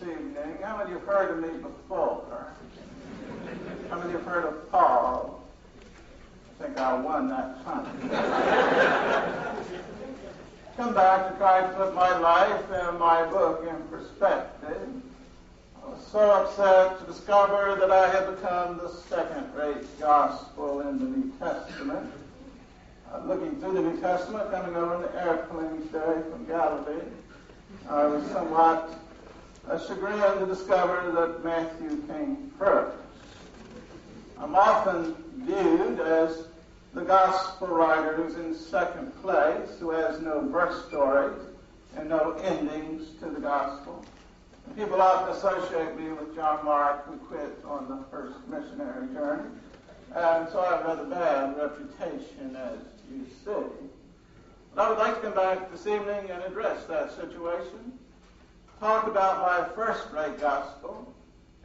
evening. How many have heard of me before? How many have heard of Paul? I think I won that hunt. Come back to try to put my life and my book in perspective. I was so upset to discover that I had become the second-rate gospel in the New Testament. Looking through the New Testament, coming over in the airplane today from Galilee, I was somewhat chagrined to discover that Matthew came first. I'm often viewed as the gospel writer who's in second place, who has no verse stories and no endings to the gospel. And people often associate me with John Mark, who quit on the first missionary journey. And so I have a rather bad reputation, as you see. But I would like to come back this evening and address that situation, talk about my first-rate gospel,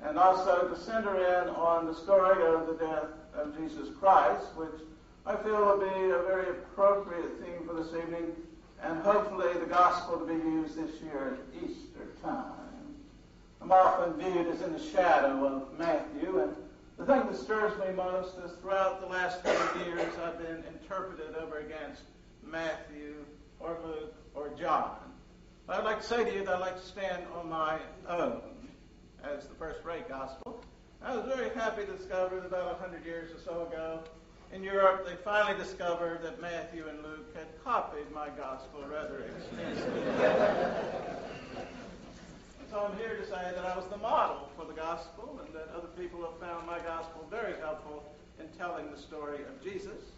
and also to center in on the story of the death of Jesus Christ, which I feel will be a very appropriate theme for this evening, and hopefully the gospel to be used this year at Easter time. I'm often viewed as in the shadow of Matthew, and the thing that stirs me most is throughout the last 100 years I've been interpreted over against Matthew or Luke or John. But I'd like to say to you that I'd like to stand on my own as the first-rate gospel. I was very happy to discover that about 100 years or so ago in Europe they finally discovered that Matthew and Luke had copied my gospel rather extensively. So I'm here to say that I was the model for the gospel and that other people have found my gospel very helpful in telling the story of Jesus.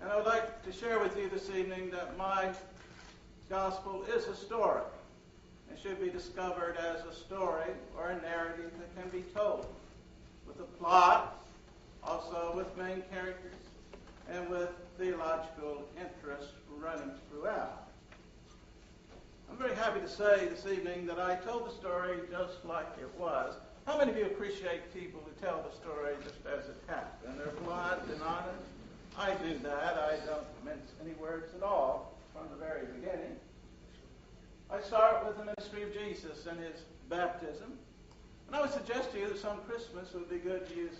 And I would like to share with you this evening that my gospel is a story. It should be discovered as a story or a narrative that can be told with a plot, also with main characters, and with theological interest running throughout. I'm very happy to say this evening that I told the story just like it was. How many of you appreciate people who tell the story just as it happened? They're blunt and honest. I do that. I don't mince any words at all from the very beginning. I start with the ministry of Jesus and his baptism. And I would suggest to you that some Christmas would be good to use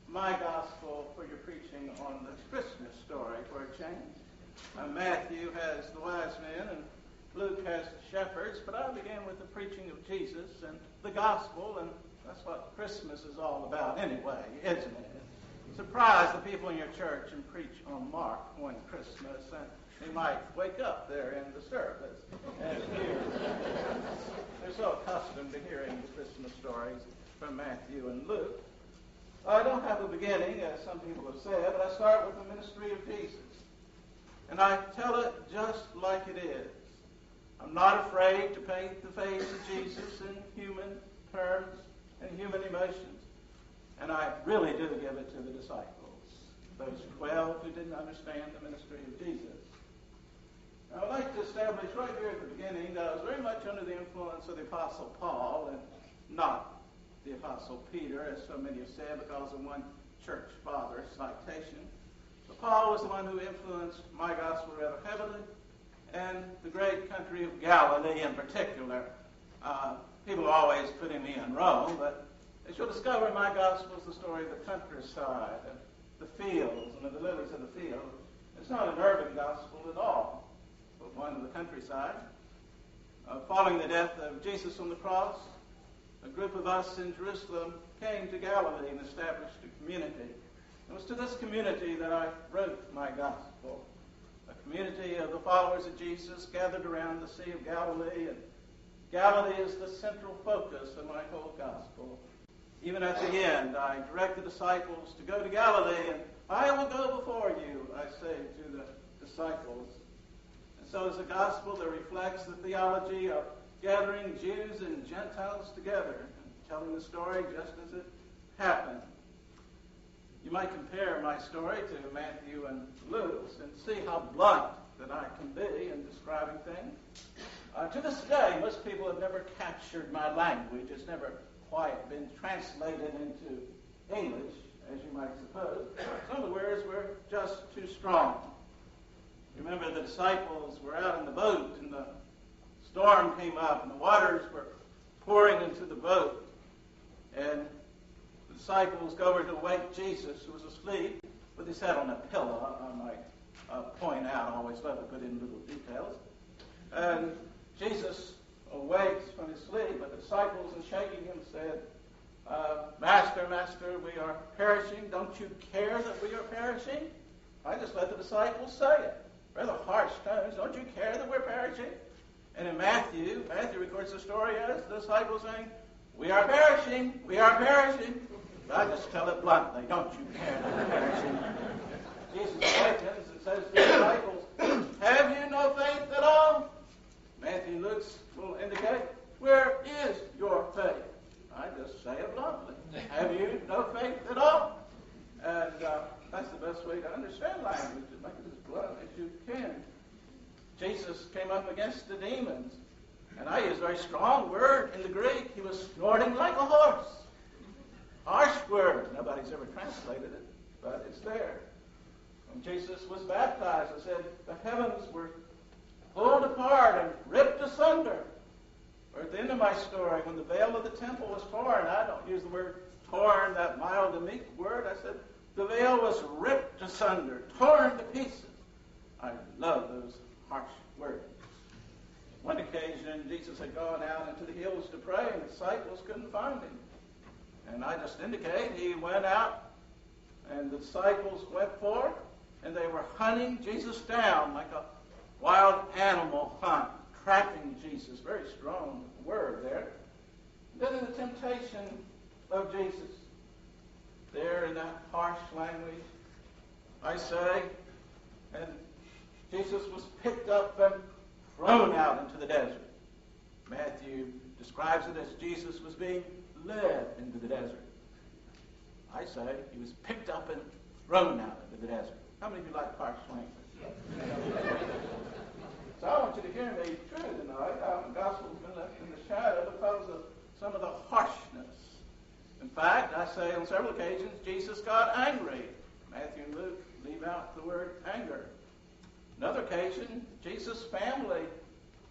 my gospel for your preaching on the Christmas story for a change. Matthew has the wise men and Luke has the shepherds, but I begin with the preaching of Jesus and the gospel, and that's what Christmas is all about anyway, isn't it? Surprise the people in your church and preach on Mark one Christmas, and they might wake up there in the service and hear. They're so accustomed to hearing the Christmas stories from Matthew and Luke. I don't have a beginning, as some people have said, but I start with the ministry of Jesus. And I tell it just like it is. I'm not afraid to paint the face of Jesus in human terms and human emotions. And I really do give it to the disciples, those 12 who didn't understand the ministry of Jesus. Now, I'd like to establish right here at the beginning that I was very much under the influence of the Apostle Paul and not the Apostle Peter, as so many have said, because of one church father citation. But Paul was the one who influenced my gospel rather heavily, and the great country of Galilee in particular. People are always putting me in Rome, but as you'll discover, my gospel is the story of the countryside, and the fields, and of the lilies of the field. It's not an urban gospel at all, but one of the countryside. Following the death of Jesus on the cross, a group of us in Jerusalem came to Galilee and established a community. It was to this community that I wrote my gospel. A community of the followers of Jesus gathered around the Sea of Galilee, and Galilee is the central focus of my whole gospel. Even at the end, I direct the disciples to go to Galilee, and I will go before you, I say to the disciples. And so it's a gospel that reflects the theology of gathering Jews and Gentiles together and telling the story just as it happened. You might compare my story to Matthew and Luke's and see how blunt that I can be in describing things. To this day, most people have never captured my language. It's never quite been translated into English, as you might suppose. Some of the words were just too strong. Remember, the disciples were out in the boat, and the storm came up, and the waters were pouring into the boat, and the disciples go over to wake Jesus, who was asleep, with his head on a pillow. I might point out, I always love to put in little details. And Jesus awakes from his sleep, but the disciples, in shaking him, said, Master, Master, we are perishing. Don't you care that we are perishing? I just let the disciples say it. Rather harsh tones. Don't you care that we're perishing? And in Matthew records the story as the disciples saying, we are perishing, we are perishing. But I just tell it bluntly, don't you care that we're perishing? Jesus awakens and says to the disciples, have you no faith at all? Matthew looks, will indicate, where is your faith? I just say it bluntly. Have you no faith at all? And that's the best way to understand language, to make it as blunt as you can. Jesus came up against the demons, and I use a very strong word in the Greek. He was snorting like a horse. Harsh word. Nobody's ever translated it, but it's there. When Jesus was baptized, it said the heavens were pulled apart and ripped asunder. Or at the end of my story, when the veil of the temple was torn, I don't use the word torn, that mild and meek word. I said the veil was ripped asunder, torn to pieces. I love those harsh words. One occasion, Jesus had gone out into the hills to pray, and the disciples couldn't find him. And I just indicate he went out, and the disciples went forth, and they were hunting Jesus down like a wild animal hunt, trapping Jesus. Very strong word there. Then in the temptation of Jesus, there in that harsh language, I say, and Jesus was picked up and thrown out into the desert. Matthew describes it as Jesus was being led into the desert. I say he was picked up and thrown out into the desert. How many of you like harsh language? So I want you to hear me true tonight. The gospel's been left in the shadow because of some of the harshness. In fact, I say on several occasions, Jesus got angry. Matthew and Luke leave out the word anger. Another occasion, Jesus' family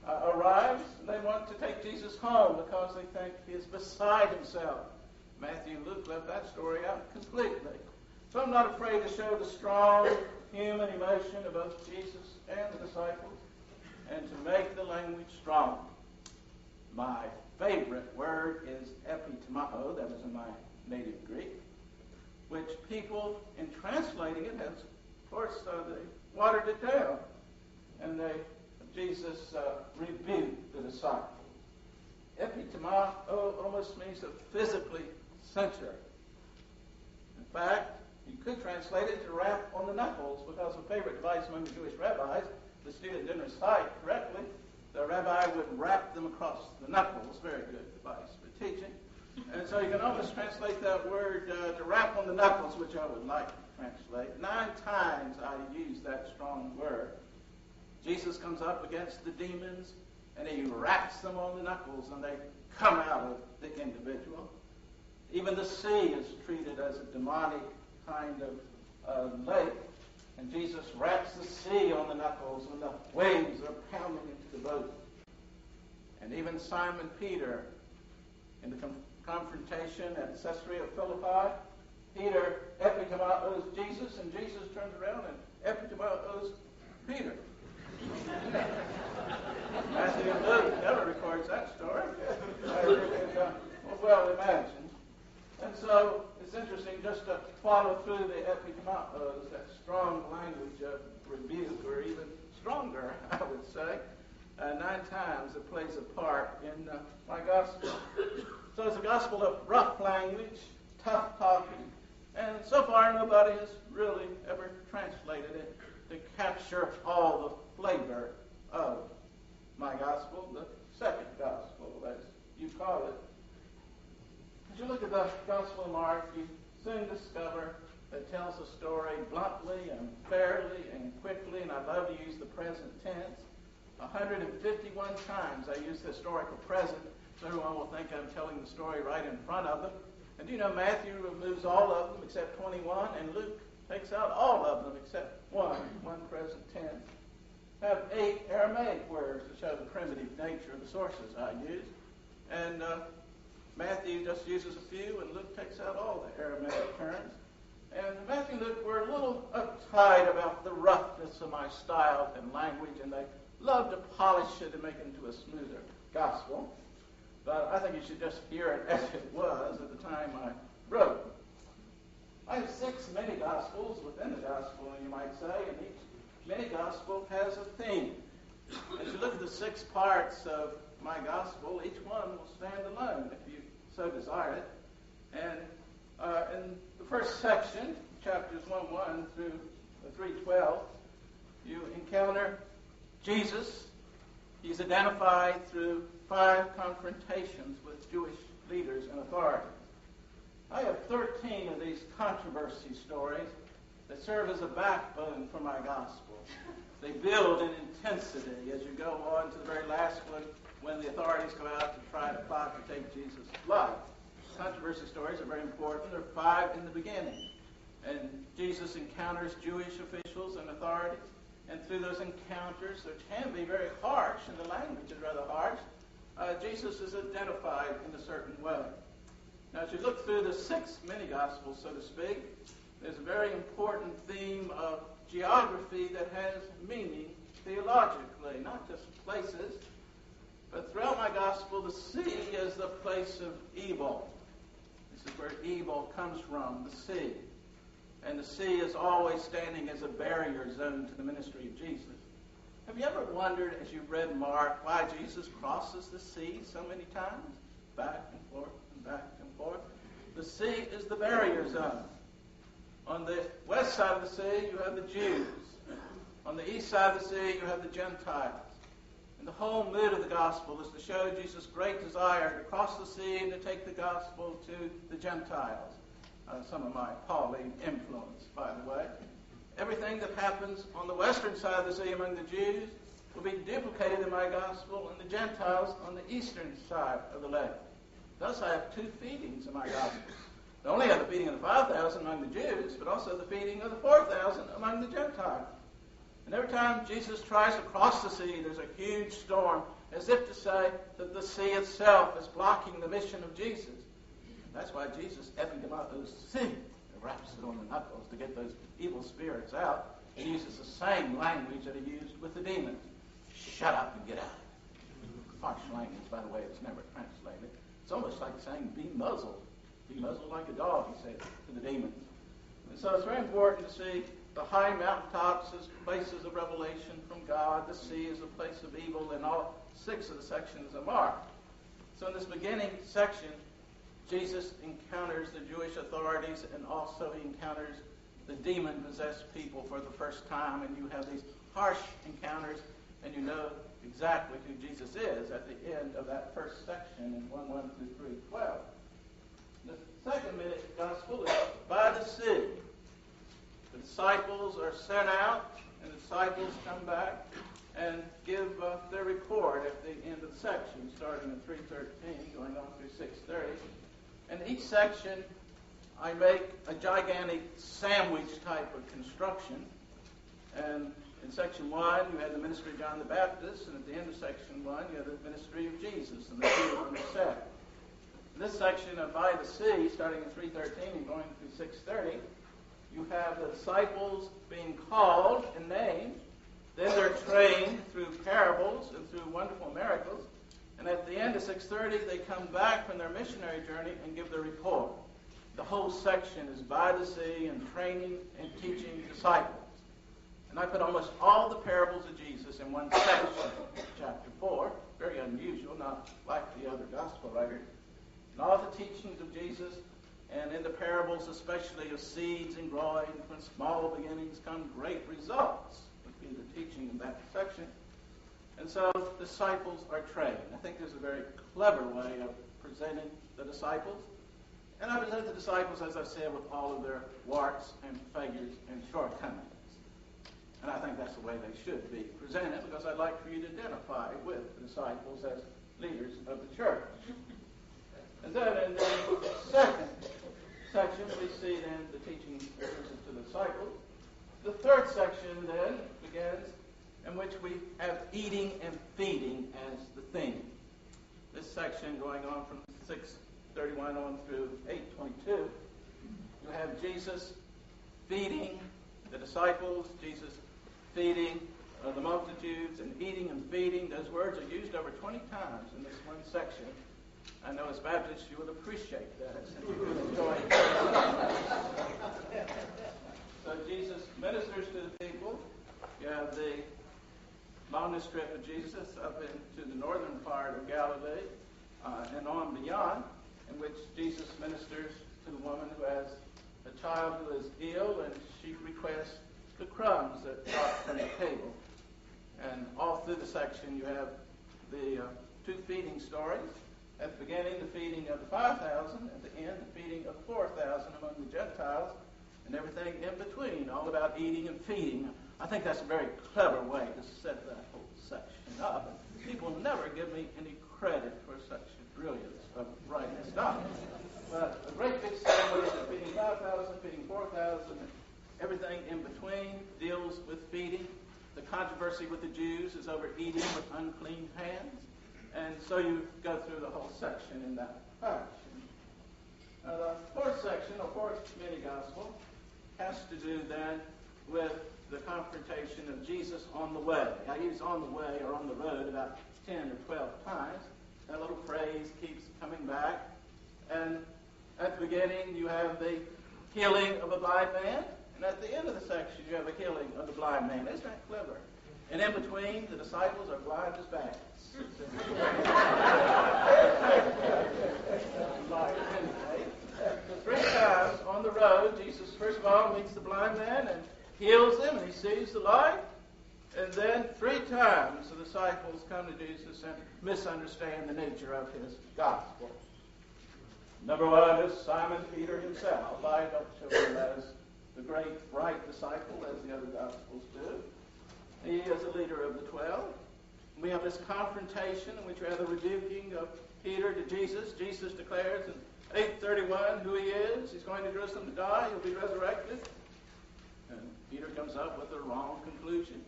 arrives, and they want to take Jesus home because they think he is beside himself. Matthew and Luke left that story out completely. So I'm not afraid to show the strong human emotion of both Jesus and the disciples, and to make the language strong. My favorite word is epitomao, that is in my native Greek, which people, in translating it, has, of course, they watered it down. And Jesus rebuked the disciples. Epitomao almost means to physically censure. In fact, you could translate it to rap on the knuckles, because a favorite device among the Jewish rabbis, the student didn't recite correctly, the rabbi would rap them across the knuckles. Very good device for teaching. And so you can almost translate that word to rap on the knuckles, which I would like to translate. 9 times I use that strong word. Jesus comes up against the demons, and he raps them on the knuckles, and they come out of the individual. Even the sea is treated as a demonic kind of lake. And Jesus raps the sea on the knuckles when the waves are pounding into the boat. And even Simon Peter, in the confrontation at Caesarea Philippi, Peter epitomaos Jesus, and Jesus turns around and epitomaos Peter. Matthew and Luke never records that story. Well imagined. And so it's interesting just to follow through the epitomos, that strong language of rebuke, or even stronger, I would say. 9 times it plays a part in my gospel. So it's a gospel of rough language, tough talking, and so far nobody has really ever translated it to capture all the flavor of my gospel, the second gospel, as you call it. As you look at the Gospel of Mark, you soon discover that it tells the story bluntly and fairly and quickly, and I love to use the present tense. 151 times I use the historical present, so everyone will think I'm telling the story right in front of them. And do you know Matthew removes all of them except 21, and Luke takes out all of them except one present tense. I have 8 Aramaic words to show the primitive nature of the sources I use. And Matthew just uses a few, and Luke takes out all the Aramaic terms. And Matthew and Luke were a little uptight about the roughness of my style and language, and they loved to polish it and make it into a smoother gospel. But I think you should just hear it as it was at the time I wrote. I have 6 mini-gospels within the gospel, you might say, and each mini-gospel has a theme. As you look at the 6 parts of my gospel, each one will stand alone if you so desire it. And in the first section, chapters 1:1 through 3:12, you encounter Jesus. He's identified through 5 confrontations with Jewish leaders and authorities. I have 13 of these controversy stories that serve as a backbone for my gospel. They build in intensity as you go on to the very last one when the authorities go out to try to plot to take Jesus' life. Controversy stories are very important. There are 5 in the beginning. And Jesus encounters Jewish officials and authorities. And through those encounters, which can be very harsh, and the language is rather harsh, Jesus is identified in a certain way. Now, as you look through the 6 mini-gospels, so to speak, there's a very important theme of geography that has meaning theologically, not just places, but throughout my gospel, the sea is the place of evil. This is where evil comes from, the sea. And the sea is always standing as a barrier zone to the ministry of Jesus. Have you ever wondered, as you read Mark, why Jesus crosses the sea so many times? Back and forth and back and forth. The sea is the barrier zone. On the west side of the sea, you have the Jews. On the east side of the sea, you have the Gentiles. And the whole mood of the gospel is to show Jesus' great desire to cross the sea and to take the gospel to the Gentiles. Some of my Pauline influence, by the way. Everything that happens on the western side of the sea among the Jews will be duplicated in my gospel, and the Gentiles on the eastern side of the lake. Thus I have 2 feedings in my gospel. Not only have the feeding of the 5,000 among the Jews, but also the feeding of the 4,000 among the Gentiles. And every time Jesus tries to cross the sea, there's a huge storm, as if to say that the sea itself is blocking the mission of Jesus. That's why Jesus epigrammatos sea. He wraps it on the knuckles to get those evil spirits out. He uses the same language that he used with the demons. Shut up and get out. Harsh language, by the way, it's never translated. It's almost like saying, be muzzled. Be muzzled like a dog, he said to the demons. And so it's very important to see the high mountaintops as places of revelation from God. The sea is a place of evil, and all 6 of the sections are marked. So in this beginning section, Jesus encounters the Jewish authorities, and also he encounters the demon-possessed people for the first time, and you have these harsh encounters, and you know exactly who Jesus is at the end of that first section in 1:1 through 3:12. The second gospel is by the sea. The disciples are sent out, and the disciples come back and give their report at the end of the section, starting in 3:13, going on through 6:30. And each section, I make a gigantic sandwich type of construction. And in section 1, you have the ministry of John the Baptist, and at the end of section 1, you have the ministry of Jesus and the healed and the sick. In this section of by the sea, starting in 3:13 and going through 6:30, you have the disciples being called and named. Then they're trained through parables and through wonderful miracles. And at the end of 6:30, they come back from their missionary journey and give their report. The whole section is by the sea and training and teaching disciples. And I put almost all the parables of Jesus in one section, chapter 4. Very unusual, not like the other gospel writers. And all the teachings of Jesus, and in the parables especially of seeds and growing, from small beginnings come great results, would be the teaching in that section. And so disciples are trained. I think there's a very clever way of presenting the disciples. And I present the disciples, as I said, with all of their warts and failures and shortcomings. And I think that's the way they should be presented, because I'd like for you to identify with the disciples as leaders of the church. And then in the second section, we see then the teaching of Jesus to the disciples. The third section then begins in which we have eating and feeding as the theme. this section going on from 6:31 on through 8:22, you have Jesus feeding the disciples, Jesus feeding the multitudes, and eating and feeding. Those words are used over 20 times in this one section. I know as Baptists you will appreciate that. So Jesus ministers to the people. You have the longest trip of Jesus up into the northern part of Galilee and on beyond, in which Jesus ministers to the woman who has a child who is ill, and she requests the crumbs that drop from the table. And all through the section you have the two feeding stories. At the beginning, the feeding of the 5,000. At the end, the feeding of 4,000 among the Gentiles, and everything in between, all about eating and feeding. I think that's a very clever way to set that whole section up. And people never give me any credit for such brilliance of writing stuff. But a great big ceremony of feeding 5,000, feeding 4,000, and everything in between deals with feeding. The controversy with the Jews is over eating with unclean hands. And so you go through the whole section in that fashion. The fourth section, or fourth mini-gospel, has to do then with the confrontation of Jesus on the way. I use on the way or on the road about 10 or 12 times. That little phrase keeps coming back. And at the beginning, you have the healing of a blind man. And at the end of the section, you have a healing of the blind man. Isn't that clever? And in between, the disciples are blind as bats. So 3 times on the road, Jesus first of all meets the blind man and heals him, and he sees the light. And then 3 times the disciples come to Jesus and misunderstand the nature of his gospel. Number 1 is Simon Peter himself. I don't show him as the great, bright disciple as the other gospels do. He is a leader of the 12. We have this confrontation in which we have the rebuking of Peter to Jesus. Jesus declares in 8:31 who he is. He's going to Jerusalem to die. He'll be resurrected. And Peter comes up with the wrong conclusion.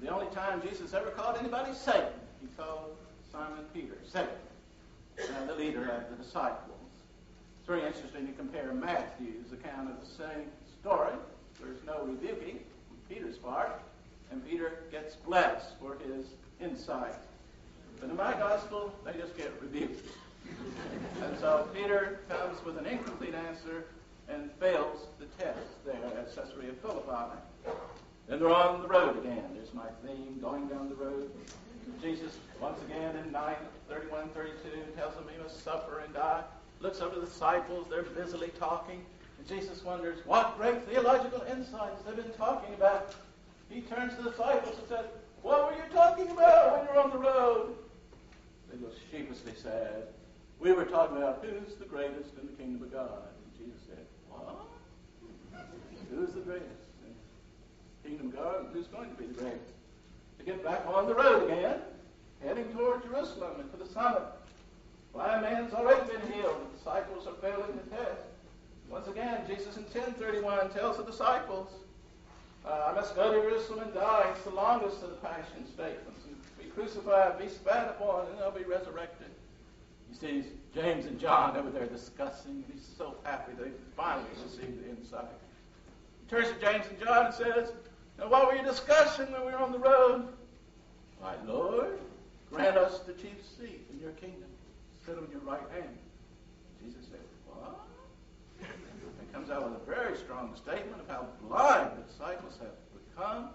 The only time Jesus ever called anybody Satan, he called Simon Peter Satan, the leader of the disciples. It's very interesting to compare Matthew's account of the same story. There's no rebuking on Peter's part, and Peter gets blessed for his insight. But in my gospel, they just get rebuked. And so Peter comes with an incomplete answer and fails the test there at Caesarea Philippi. Then they're on the road again. There's my theme, going down the road. Jesus, once again in 9:31-32, tells them he must suffer and die. Looks over the disciples, they're busily talking. And Jesus wonders, what great theological insights they've been talking about. He turns to the disciples and says, what were you talking about when you were on the road? They go sheepishly sad. We were talking about who's the greatest in the kingdom of God. And Jesus said, what? Who's the greatest in the kingdom of God? Who's going to be the greatest? They get back on the road again, heading toward Jerusalem and to the summit. Blind man's already been healed. The disciples are failing the test. Once again, Jesus in 10:31 tells the disciples, I must go to Jerusalem and die. It's the longest of the passion statements. And be crucified, be spat upon, and I'll be resurrected. He sees James and John over there discussing. He's so happy they finally received the insight. He turns to James and John and says, now, what were you discussing when we were on the road? My Lord, grant us the chief seat in your kingdom. Sit on your right hand. Jesus said, what? He comes out with a very strong statement of how blind the disciples have become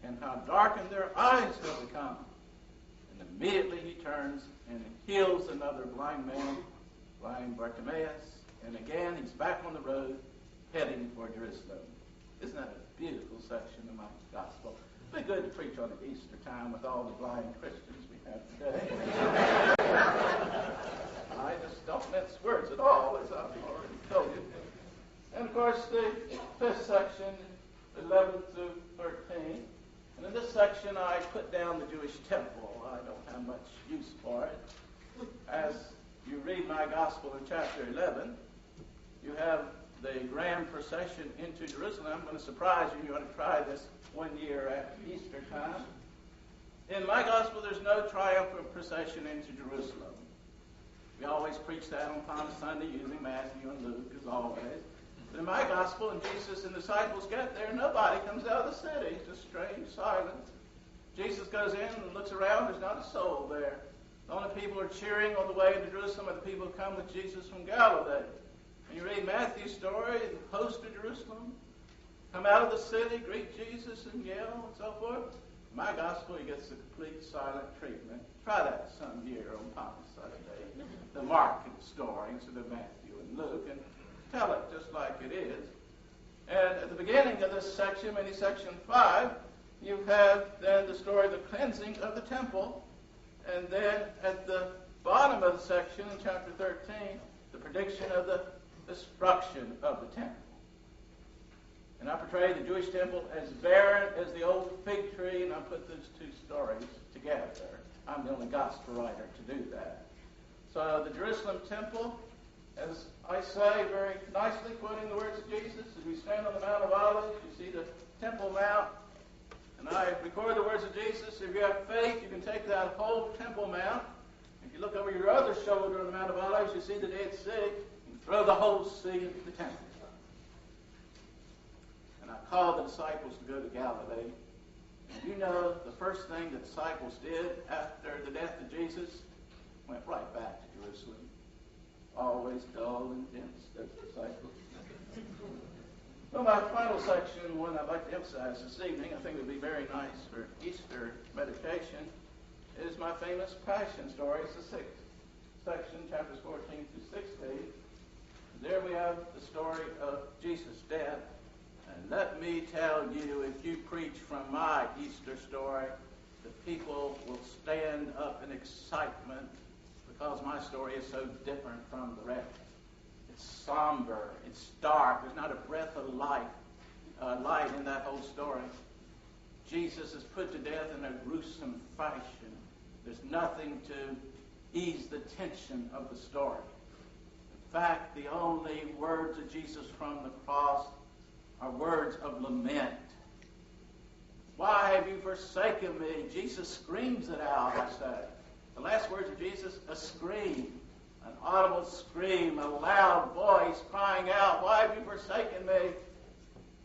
and how darkened their eyes have become. And immediately he turns and heals another blind man, blind Bartimaeus. And again, he's back on the road heading for Jerusalem. Isn't that a beautiful section of my gospel? It'd be good to preach on the Easter time with all the blind Christians we have today. I just don't mince words at all, as I've already told you. And of course, the fifth section, 11 through 13. And in this section, I put down the Jewish temple. I don't have much use for it. As you read my gospel in chapter 11, you have the grand procession into Jerusalem. I'm going to surprise you. You're going to try this one year at Easter time. In my gospel, there's no triumphal procession into Jerusalem. We always preach that on Palm Sunday using Matthew and Luke, as always. But in my gospel, when Jesus and the disciples get there, nobody comes out of the city. It's just strange silence. Jesus goes in and looks around. There's not a soul there. The only people who are cheering on the way into Jerusalem are the people who come with Jesus from Galilee. When you read Matthew's story, the host of Jerusalem come out of the city, greet Jesus and yell and so forth. In my gospel, he gets the complete silent treatment. Try that some year on Palm Sunday. The Mark story instead of Matthew and Luke, and tell it just like it is. And at the beginning of this section, maybe section 5, you have then the story of the cleansing of the temple. And then at the bottom of the section, in chapter 13, the prediction of the destruction of the temple. And I portray the Jewish temple as barren as the old fig tree, and I put those two stories together. I'm the only gospel writer to do that. So the Jerusalem temple, as I say very nicely, quoting the words of Jesus, as we stand on the Mount of Olives, you see the Temple Mount, and I record the words of Jesus. If you have faith, you can take that whole Temple Mount. If you look over your other shoulder on the Mount of Olives, you see the Dead Sea. You can throw the whole sea into the temple. And I called the disciples to go to Galilee. And you know the first thing the disciples did after the death of Jesus? Went right back to Jerusalem. Always dull and dense, those disciples. Well, my final section, one I'd like to emphasize this evening, I think it would be very nice for Easter meditation, is my famous Passion story. It's the 6th section, chapters 14 through 16. There we have the story of Jesus' death. And let me tell you, if you preach from my Easter story, the people will stand up in excitement because my story is so different from the rest. It's somber. It's dark. There's not a breath of light in that whole story. Jesus is put to death in a gruesome fashion. There's nothing to ease the tension of the story. In fact, the only words of Jesus from the cross are words of lament. Why have you forsaken me? Jesus screams it out, I say. The last words of Jesus, a scream, an audible scream, a loud voice crying out, why have you forsaken me?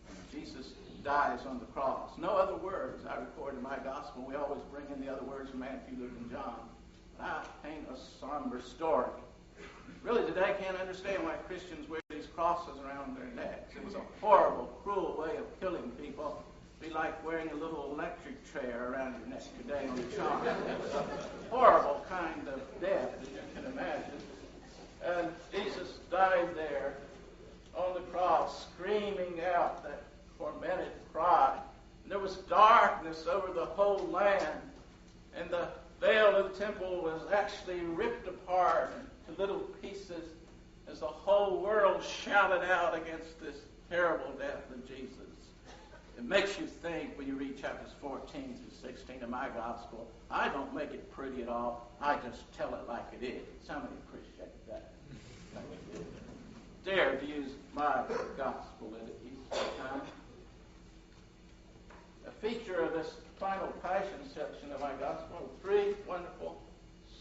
And Jesus dies on the cross. No other words I record in my gospel. We always bring in the other words from Matthew, Luke, and John. But I paint a somber story. Really, today I can't understand why Christians wear these crosses around their necks. It was a horrible, cruel way of killing people. It'd be like wearing a little electric chair around your neck today on the charm. It's a horrible kind of death, as you can imagine. And Jesus died there on the cross, screaming out that tormented cry. And there was darkness over the whole land, and the veil of the temple was actually ripped apart into little pieces as the whole world shouted out against this terrible death of Jesus. It makes you think when you read chapters 14 through 16 of my gospel. I don't make it pretty at all. I just tell it like it is. Somebody appreciate that. Dare to use my gospel at Easter time. A feature of this final Passion section of my gospel are 3 wonderful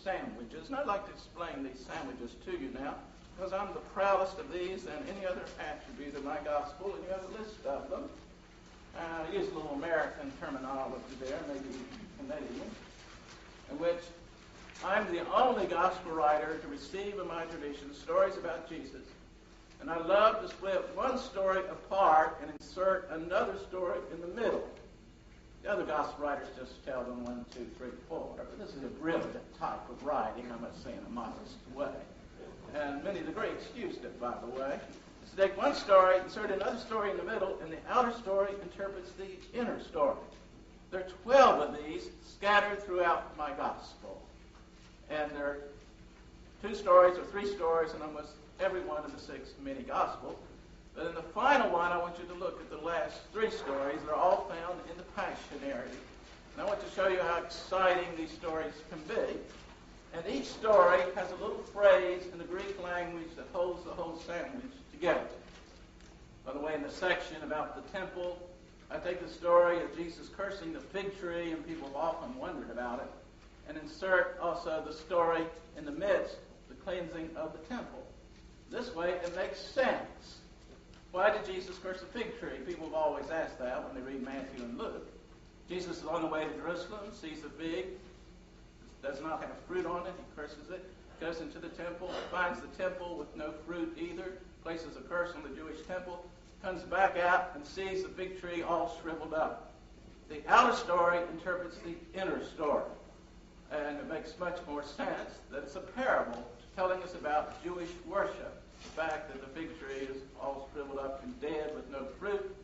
sandwiches. And I'd like to explain these sandwiches to you now, because I'm the proudest of these than any other attribute of my gospel, and you have a list of them. I use a little American terminology there, maybe Canadian, in which I'm the only gospel writer to receive in my tradition stories about Jesus. And I love to split one story apart and insert another story in the middle. The other gospel writers just tell them 1, 2, 3, 4. But this is a brilliant type of writing, I must say, in a modest way. And many of the Greeks used it, by the way. So take one story, insert another story in the middle, and the outer story interprets the inner story. There are 12 of these scattered throughout my gospel. And there are 2 stories or 3 stories in almost every one of the 6 mini-gospels. But in the final one, I want you to look at the last 3 stories. They're all found in the Passion area. And I want to show you how exciting these stories can be. And each story has a little phrase in the Greek language that holds the whole sandwich together. By the way, in the section about the temple, I take the story of Jesus cursing the fig tree, and people have often wondered about it, and insert also the story in the midst the cleansing of the temple. This way it makes sense. Why did Jesus curse the fig tree? People have always asked that when they read Matthew and Luke. Jesus is on the way to Jerusalem, sees the fig, does not have fruit on it, he curses it, goes into the temple, finds the temple with no fruit either, places a curse on the Jewish temple, comes back out and sees the fig tree all shriveled up. The outer story interprets the inner story, and it makes much more sense that it's a parable telling us about Jewish worship. The fact that the fig tree is all shriveled up and dead with no fruit,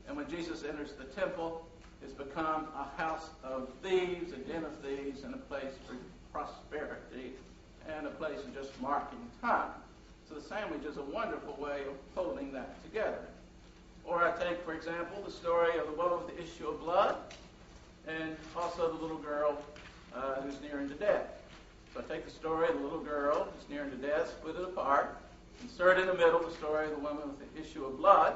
and when Jesus enters the temple, it's become a house of thieves, a den of thieves, and a place for prosperity, and a place of just marking time. So the sandwich is a wonderful way of holding that together. Or I take, for example, the story of the woman with the issue of blood, and also the little girl who's nearing to death. So I take the story of the little girl who's nearing to death, split it apart, insert in the middle the story of the woman with the issue of blood,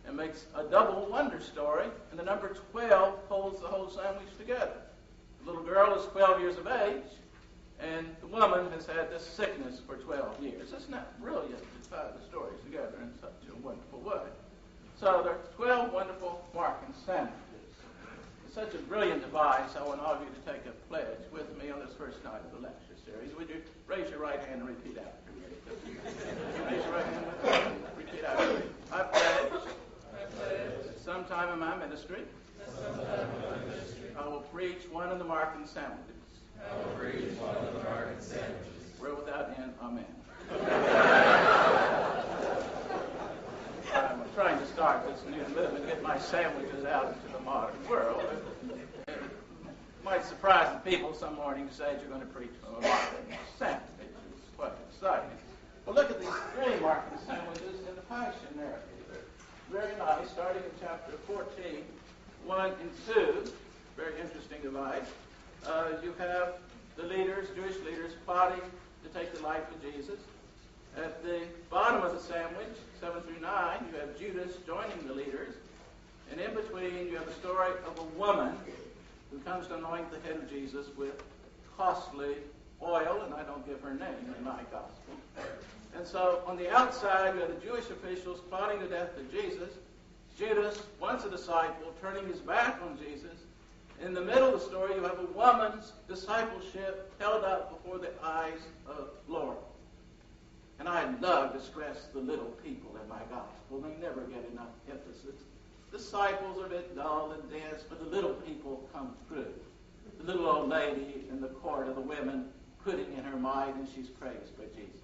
and makes a double wonder story, and the number 12 holds the whole sandwich together. The little girl is 12 years of age, and the woman has had this sickness for 12 years. Isn't that brilliant to tie the stories together in such a wonderful way? So there are 12 wonderful marking sandwiches. It's such a brilliant device. I want all of you to take a pledge with me on this first night of the lecture series. Would you raise your right hand and repeat after me? Raise your right hand and repeat after me. I pledge at some time in my ministry, I will preach one of the marking sandwiches. Where without end, amen. I'm trying to start this new movement, get my sandwiches out into the modern world. It might surprise the people some morning to say that you're going to preach from a marking sandwich. It's quite exciting. Well, look at these three marking sandwiches in the Passion narrative. Very nice, starting in chapter 14, 1 and 2. Very interesting device. You have the leaders, Jewish leaders, plotting to take the life of Jesus. At the bottom of the sandwich, 7 through 9, you have Judas joining the leaders. And in between, you have the story of a woman who comes to anoint the head of Jesus with costly oil, and I don't give her name in my gospel. And so on the outside, you have the Jewish officials plotting the death of Jesus. Judas, once a disciple, turning his back on Jesus. In the middle of the story, you have a woman's discipleship held up before the eyes of glory. And I love to stress the little people in my gospel. They never get enough emphasis. Disciples are a bit dull and dense, but the little people come through. The little old lady in the court of the women putting in her mite, and she's praised by Jesus.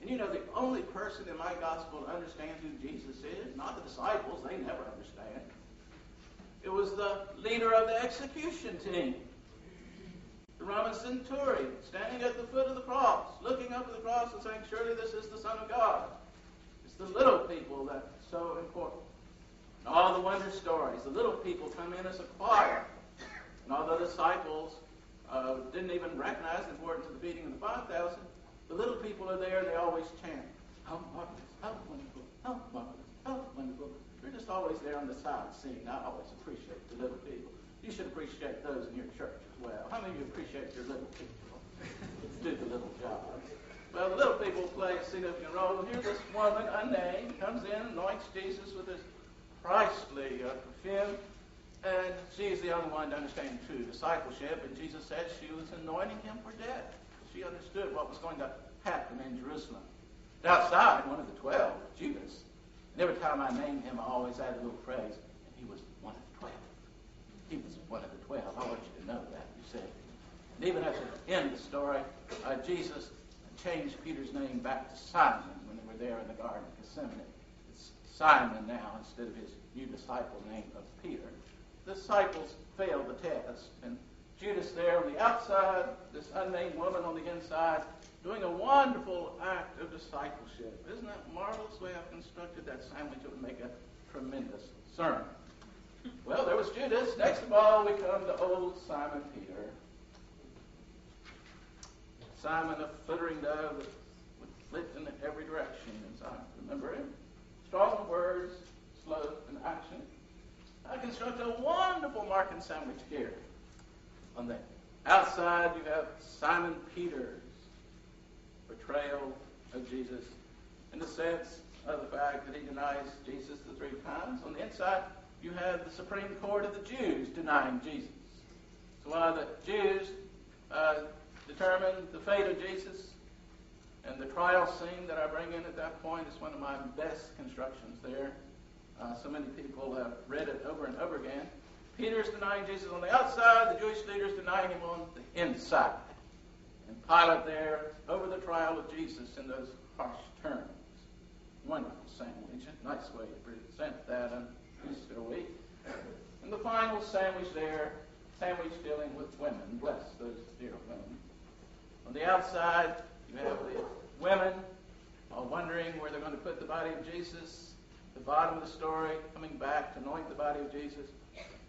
And you know, the only person in my gospel to understand who Jesus is, not the disciples, they never understand. It was the leader of the execution team, the Roman centurion, standing at the foot of the cross, looking up at the cross and saying, surely this is the Son of God. It's the little people that's so important. And all the wonder stories, the little people come in as a choir. And although the disciples didn't even recognize the importance of the feeding of the 5,000, the little people are there, they always chant, how marvelous, how wonderful, how marvelous, how wonderful. You're just always there on the side seeing. I always appreciate the little people. You should appreciate those in your church as well. How many of you appreciate your little people? Do the little job. Well, the little people play a significant role. And here this woman, unnamed, comes in, anoints Jesus with this pricely perfume. And she's the only one to understand true discipleship. And Jesus said she was anointing him for death. She understood what was going to happen in Jerusalem. And outside, one of the 12, Judas. And every time I named him, I always added a little phrase, and he was one of the 12. He was one of the 12. I want you to know that, you see. And even at the end of the story, Jesus changed Peter's name back to Simon when they were there in the Garden of Gethsemane. It's Simon now instead of his new disciple name of Peter. The disciples failed the test, and Judas there on the outside, this unnamed woman on the inside, doing a wonderful act of discipleship. Isn't that marvelous the way I've constructed that sandwich? It would make a tremendous sermon. Well, there was Judas. Next of all, we come to old Simon Peter. Simon, a flittering dove that would flit in every direction, as I remember him. Strong words, slow in action. I construct a wonderful marking sandwich here. On the outside, you have Simon Peter's portrayal of Jesus in the sense of the fact that he denies Jesus the 3 times. On the inside, you have the Supreme Court of the Jews denying Jesus. So while the Jews determined the fate of Jesus, and the trial scene that I bring in at that point is one of my best constructions there. So many people have read it over and over again. Peter's denying Jesus on the outside, the Jewish leaders denying him on the inside. And Pilate there over the trial of Jesus in those harsh terms. Wonderful sandwich, a nice way to present that on Easter week. And the final sandwich there, sandwich dealing with women. Bless those dear women. On the outside, you have the women all wondering where they're going to put the body of Jesus. The bottom of the story, coming back to anoint the body of Jesus.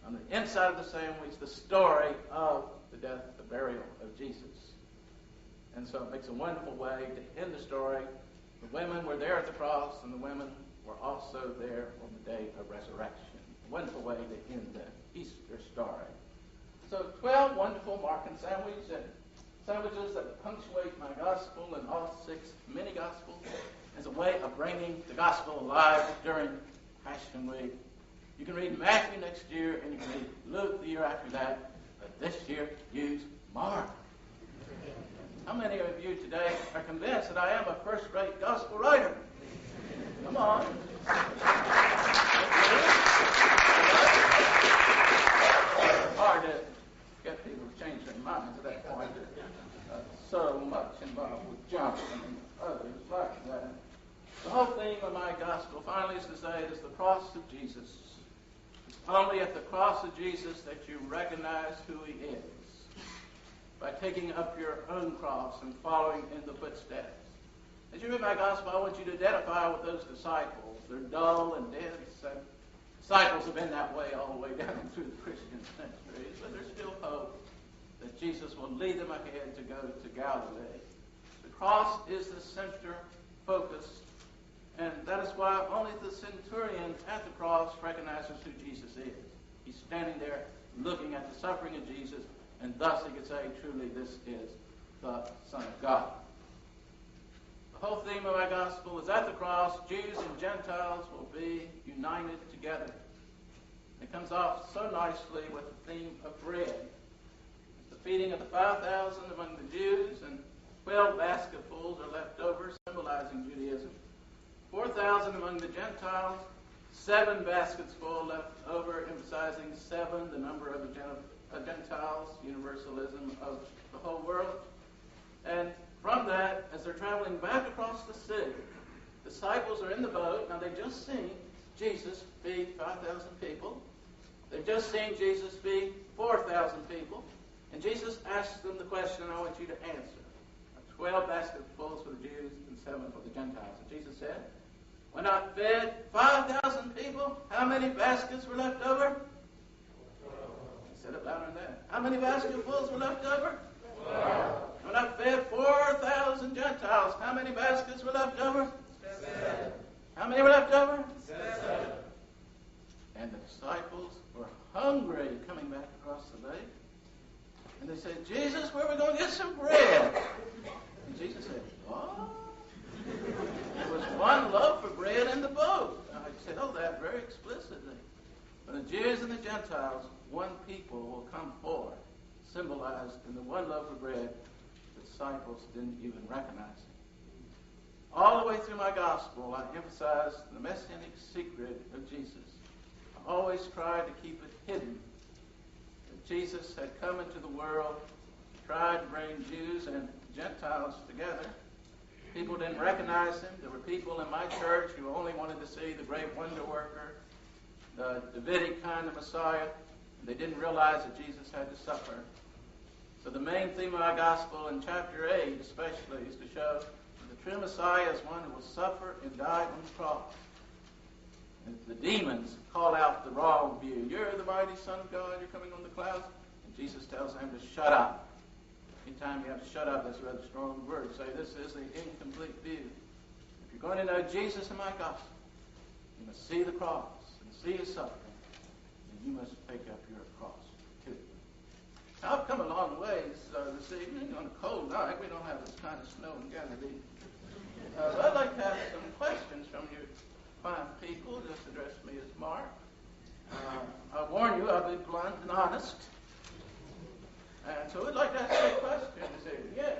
On the inside of the sandwich, the story of the death, the burial of Jesus. And so it makes a wonderful way to end the story. The women were there at the cross, and the women were also there on the day of resurrection. A wonderful way to end the Easter story. So 12 wonderful marking sandwiches that punctuate my gospel and all 6 mini-gospels as a way of bringing the gospel alive during Passion Week. You can read Matthew next year, and you can read Luke the year after that, but this year use Mark. How many of you today are convinced that I am a first-rate gospel writer? Come on. Hard to get people to change their minds at that point. So much involved with Johnson and others like that. The whole theme of my gospel finally is to say it is the cross of Jesus. It's only at the cross of Jesus that you recognize who he is. By taking up your own cross and following in the footsteps. As you read my gospel, I want you to identify with those disciples. They're dull and dense. Disciples have been that way all the way down through the Christian centuries, but there's still hope that Jesus will lead them ahead to go to Galilee. The cross is the center focus, and that is why only the centurion at the cross recognizes who Jesus is. He's standing there looking at the suffering of Jesus, and thus he could say, truly, this is the Son of God. The whole theme of my gospel is at the cross, Jews and Gentiles will be united together. It comes off so nicely with the theme of bread. It's the feeding of the 5,000 among the Jews, and 12 basketfuls are left over, symbolizing Judaism. 4,000 among the Gentiles, 7 baskets full left over, emphasizing 7, the number of the Gentiles, universalism of the whole world. And from that, as they're traveling back across the sea, disciples are in the boat. Now they've just seen Jesus feed 5,000 people. They've just seen Jesus feed 4,000 people. And Jesus asks them the question I want you to answer. 12 basketfuls for the Jews and 7 for the Gentiles. And Jesus said, when I fed 5,000 people, how many baskets were left over? Said it louder than that. How many basketfuls were left over? 12. When I fed 4,000 Gentiles, how many baskets were left over? 7. How many were left over? 7. And the disciples were hungry coming back across the lake. And they said, Jesus, where are we going to get some bread? And Jesus said, what? There was 1 loaf of bread in the boat. I said, that very explicitly. But the Jews and the Gentiles, one people will come forth, symbolized in the 1 loaf of bread. The disciples didn't even recognize him. All the way through my gospel, I emphasize the messianic secret of Jesus. I always tried to keep it hidden. That Jesus had come into the world, tried to bring Jews and Gentiles together. People didn't recognize him. There were people in my church who only wanted to see the great wonder worker, the Davidic kind of Messiah. They didn't realize that Jesus had to suffer. So the main theme of my gospel in chapter 8 especially is to show that the true Messiah is one who will suffer and die on the cross. And the demons call out the wrong view. You're the mighty Son of God. You're coming on the clouds. And Jesus tells them to shut up. Anytime you have to shut up, that's a rather strong word. Say this is the incomplete view. If you're going to know Jesus in my gospel, you must see the cross and see his suffering. And you must take up your cross too. I've come a long ways this evening on a cold night. We don't have this kind of snow in Galilee. I'd like to have some questions from you fine people. Just address me as Mark. I warn you, I'll be blunt and honest. And so we'd like to ask you a question this evening. Yes?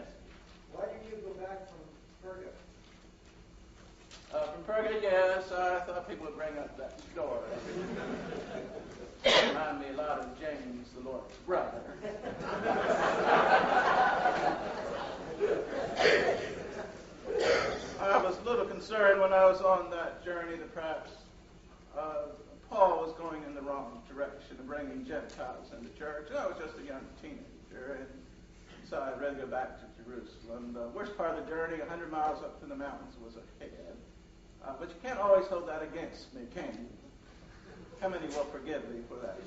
Why did you go back from Perga? From Perga, yes. I thought people would bring up that story. Remind me a lot of James, the Lord's brother. I was a little concerned when I was on that journey that perhaps Paul was going in the wrong direction of bringing Gentiles into church. And I was just a young teenager, and so I'd rather go back to Jerusalem. The worst part of the journey, 100 miles up to the mountains, was ahead. But you can't always hold that against me, can you? How many will forgive me for that?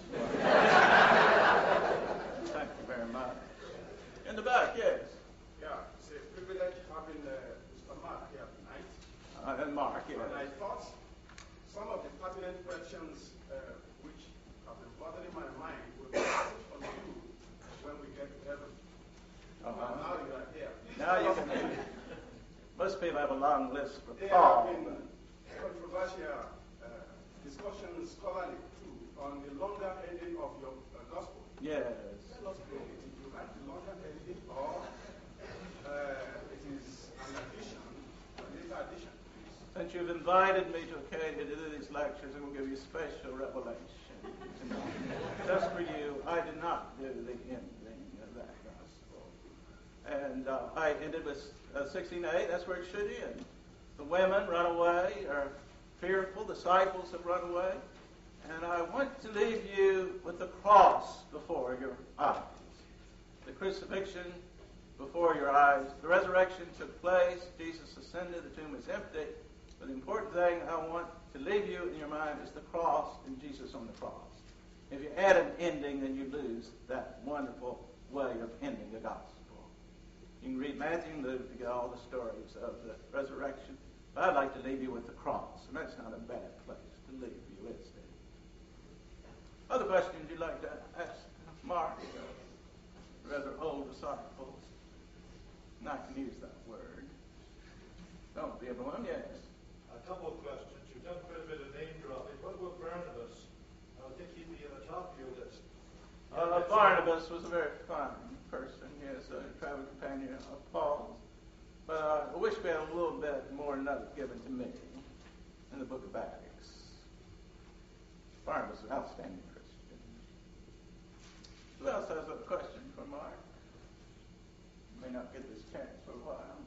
Thank you very much. In the back, yes. Yeah, it's a privilege having Mr. Mark here tonight. And Mark, yes. And I thought some of the pertinent questions which have been bothering my mind will be answered from you when we get to heaven. Now you are here. Now you can. Most people have a long list for There Paul. have been controversial discussions, scholarly too, on the longer ending of your gospel. Yes. Tell us, if you like the longer ending or it is an addition, a later addition. Since you've invited me to Acadia to do these lectures, I'm going to give you a special revelation tonight. Just for you, I did not do the ending of that gospel. And I ended with 16a. That's where it should end. The women run away, are fearful. Disciples have run away. And I want to leave you with the cross before your eyes. The crucifixion before your eyes. The resurrection took place. Jesus ascended. The tomb is empty. But the important thing I want to leave you in your mind is the cross and Jesus on the cross. If you add an ending, then you lose that wonderful way of ending the gospel. You can read Matthew and Luke to get all the stories of the resurrection. But I'd like to leave you with the cross. And that's not a bad place to leave you, is it? Other questions you'd like to ask Mark, rather old disciples? And I can use that word. Don't be everyone, yes. A couple of questions. You've done quite a bit of name dropping. What about Barnabas? I think he'd be at the top of your list. Barnabas was a very fine person. He was a traveling companion of Paul's. But I wish we had a little bit more note given to me in the book of Acts. Barnabas was an outstanding Christian. Who else has a question for Mark? May not get this chance for a while.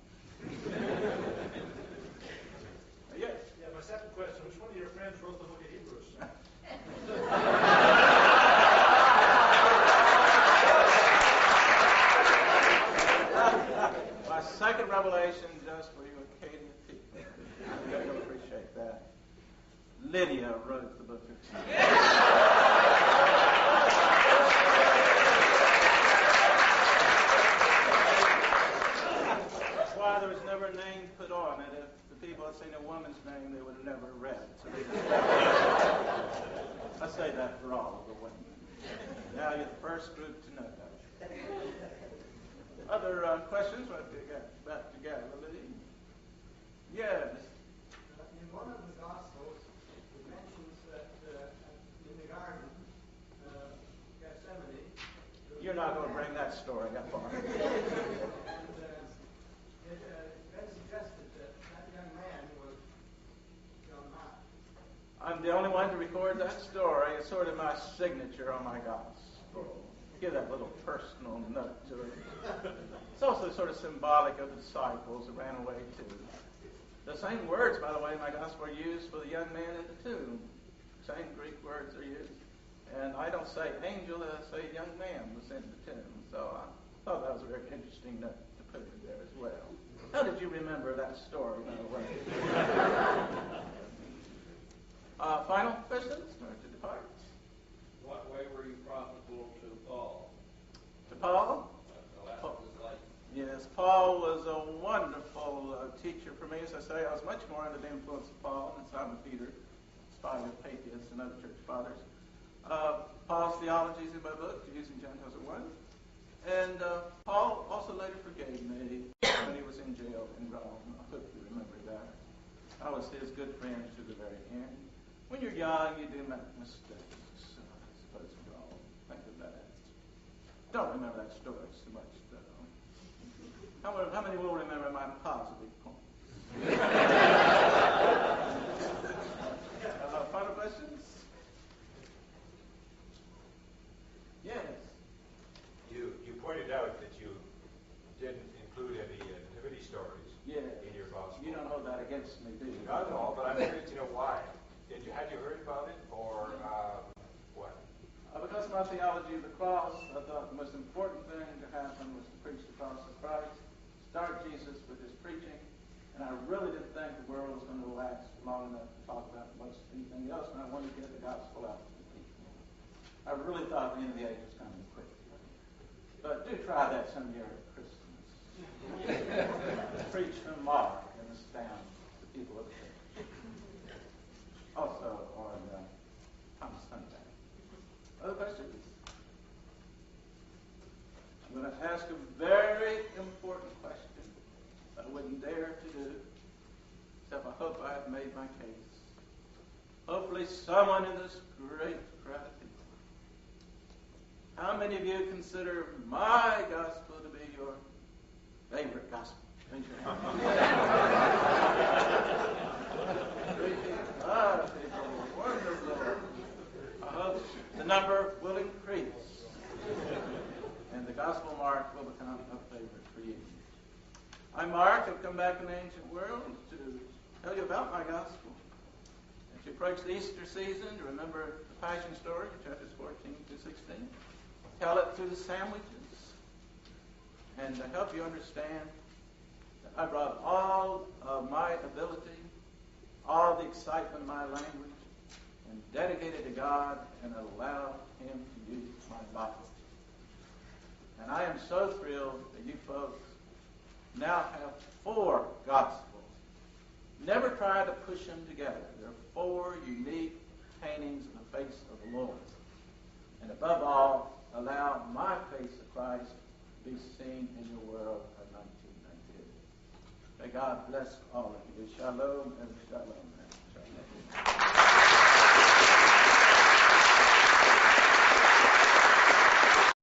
Yes? Yeah, my second question. Which one of your friends wrote the book of Hebrews? My second revelation just for you Acadia people. You'll appreciate that. Lydia wrote the book of Hebrews. That's why there was never a name put on it. If the people had seen a woman's name, they would have never read it. So I say that for all of the women. Now you're the first group to know that. Other questions? Let's get back to Galilee. Yes. In one of the Gospels, it mentions that in the garden, Gethsemane... You're not going to bring that story up on it. And it then suggested that young man was John Mark. I'm the only one to record that story. It's sort of my signature on my gospel. Give that little personal note to it. It's also sort of symbolic of the disciples that ran away too. The same words, by the way, in my gospel are used for the young man in the tomb. Same Greek words are used. And I don't say angel, I say young man was in the tomb. So I thought that was a very interesting note to put in there as well. How did you remember that story, by the way? Final questions or to depart? What way were you profitable to Paul? To Paul? The last of his life. Yes, Paul was a wonderful teacher for me. As I say, I was much more under the influence of Paul than Simon Peter, in spite of Papias and other church fathers. Paul's theology is in my book, Jews and Gentiles are one. And Paul also later forgave me when he was in jail in Rome. I hope you remember that. I was his good friend to the very end. When you're young, you do make mistakes. I suppose we all think of that. Don't remember that story so much, though. How many will remember my positive points? Final questions? Yes. You pointed out that you didn't include any nativity stories in your gospel. You don't hold that against me, do you? Not at all, but I'm curious to know why. Had you heard about it, or what? Because of my theology of the cross, I thought the most important thing to happen was to preach the cross of Christ, start Jesus with his preaching, and I really didn't think the world was going to last long enough to talk about much anything else, and I wanted to get the gospel out to the people. I really thought the end of the age was coming quickly. But do try that some year at Christmas. Preach from Mark and astound the people of the church. Also on Palm Sunday. Other questions? I'm going to ask a very important question that I wouldn't dare to do, except I hope I have made my case. Hopefully someone in this great crowd of people. How many of you consider my gospel to be your favorite gospel? Raise your hand. Wonderful. I hope the number will increase. And the gospel Mark will become a favorite for you. I, Mark, have come back in the ancient world to tell you about my gospel. As you approach the Easter season, to remember the Passion story, chapters 14 to 16. Tell it through the sandwiches. And to help you understand that I brought all of my ability, all the excitement of my language, and dedicated to God and allowed him to use my body. And I am so thrilled that you folks now have 4 gospels. Never try to push them together. They're 4 unique paintings of the face of the Lord. And above all, allow my face of Christ to be seen in your world of 1998. May God bless all of you. Shalom and shalom.